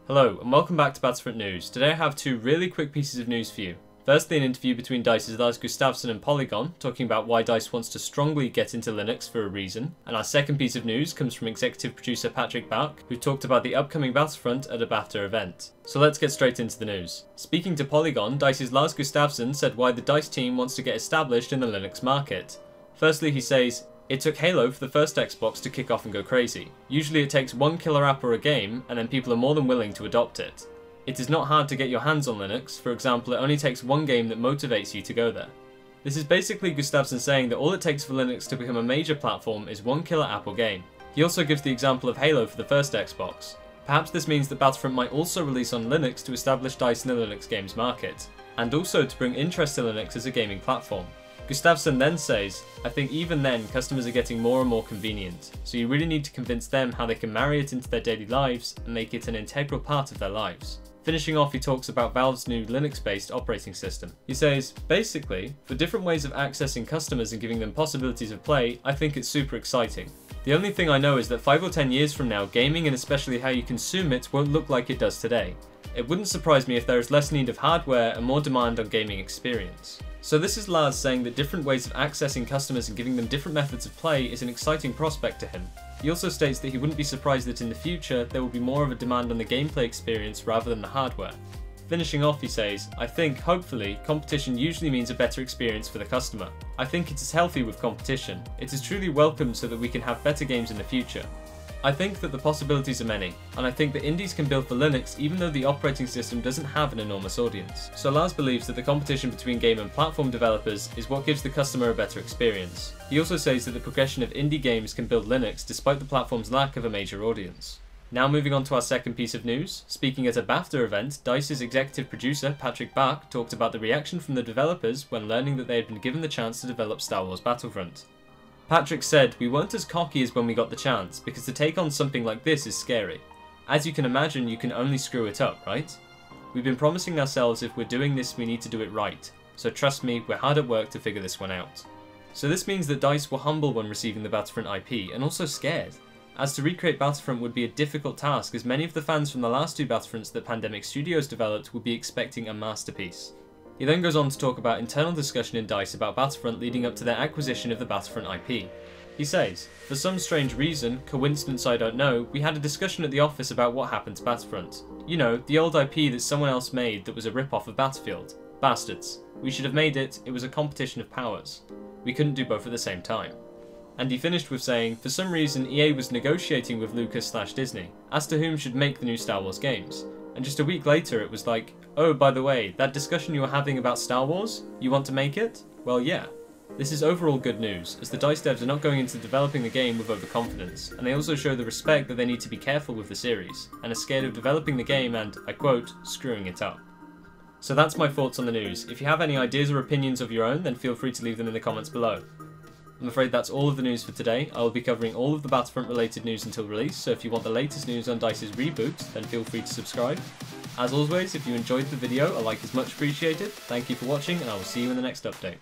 Hello and welcome back to Battlefront News. Today I have two really quick pieces of news for you. Firstly, an interview between DICE's Lars Gustavsson and Polygon, talking about why DICE wants to strongly get into Linux for a reason. And our second piece of news comes from executive producer Bach, who talked about the upcoming Battlefront at a Bafta event. So let's get straight into the news. Speaking to Polygon, DICE's Lars Gustavsson said why the DICE team wants to get established in the Linux market. Firstly, he says, "It took Halo for the first Xbox to kick off and go crazy. Usually it takes one killer app or a game, and then people are more than willing to adopt it. It is not hard to get your hands on Linux. For example, it only takes one game that motivates you to go there." This is basically Gustavsson saying that all it takes for Linux to become a major platform is one killer app or game. He also gives the example of Halo for the first Xbox. Perhaps this means that Battlefront might also release on Linux to establish DICE in the Linux games market, and also to bring interest to Linux as a gaming platform. Gustavsson then says, "I think even then customers are getting more and more convenient, so you really need to convince them how they can marry it into their daily lives and make it an integral part of their lives." Finishing off, he talks about Valve's new Linux-based operating system. He says, "Basically, for different ways of accessing customers and giving them possibilities of play, I think it's super exciting. The only thing I know is that 5 or 10 years from now, gaming and especially how you consume it won't look like it does today. It wouldn't surprise me if there is less need of hardware and more demand on gaming experience." So this is Lars saying that different ways of accessing customers and giving them different methods of play is an exciting prospect to him. He also states that he wouldn't be surprised that in the future there will be more of a demand on the gameplay experience rather than the hardware. Finishing off, he says, "I think, hopefully, competition usually means a better experience for the customer. I think it is healthy with competition. It is truly welcomed so that we can have better games in the future. I think that the possibilities are many, and I think that indies can build for Linux even though the operating system doesn't have an enormous audience." So Lars believes that the competition between game and platform developers is what gives the customer a better experience. He also says that the progression of indie games can build Linux despite the platform's lack of a major audience. Now moving on to our second piece of news. Speaking at a Bafta event, DICE's executive producer Bach talked about the reaction from the developers when learning that they had been given the chance to develop Star Wars Battlefront. Patrick said, "We weren't as cocky as when we got the chance, because to take on something like this is scary. As you can imagine, you can only screw it up, right? We've been promising ourselves if we're doing this we need to do it right, so trust me, we're hard at work to figure this one out." So this means that DICE were humble when receiving the Battlefront IP, and also scared, as to recreate Battlefront would be a difficult task as many of the fans from the last two Battlefronts that Pandemic Studios developed would be expecting a masterpiece. He then goes on to talk about internal discussion in DICE about Battlefront leading up to their acquisition of the Battlefront IP. He says, "For some strange reason, coincidence I don't know, we had a discussion at the office about what happened to Battlefront. You know, the old IP that someone else made that was a rip-off of Battlefield. Bastards. We should have made it, it was a competition of powers. We couldn't do both at the same time." And he finished with saying, "For some reason EA was negotiating with Lucas/Disney as to whom should make the new Star Wars games. And just a week later it was like, oh, by the way, that discussion you were having about Star Wars, you want to make it? Well, yeah." This is overall good news, as the DICE devs are not going into developing the game with overconfidence, and they also show the respect that they need to be careful with the series, and are scared of developing the game and, I quote, "screwing it up." So that's my thoughts on the news. If you have any ideas or opinions of your own, then feel free to leave them in the comments below. I'm afraid that's all of the news for today. I will be covering all of the Battlefront related news until release, so if you want the latest news on DICE's reboot, then feel free to subscribe. As always, if you enjoyed the video, a like is much appreciated. Thank you for watching, and I will see you in the next update.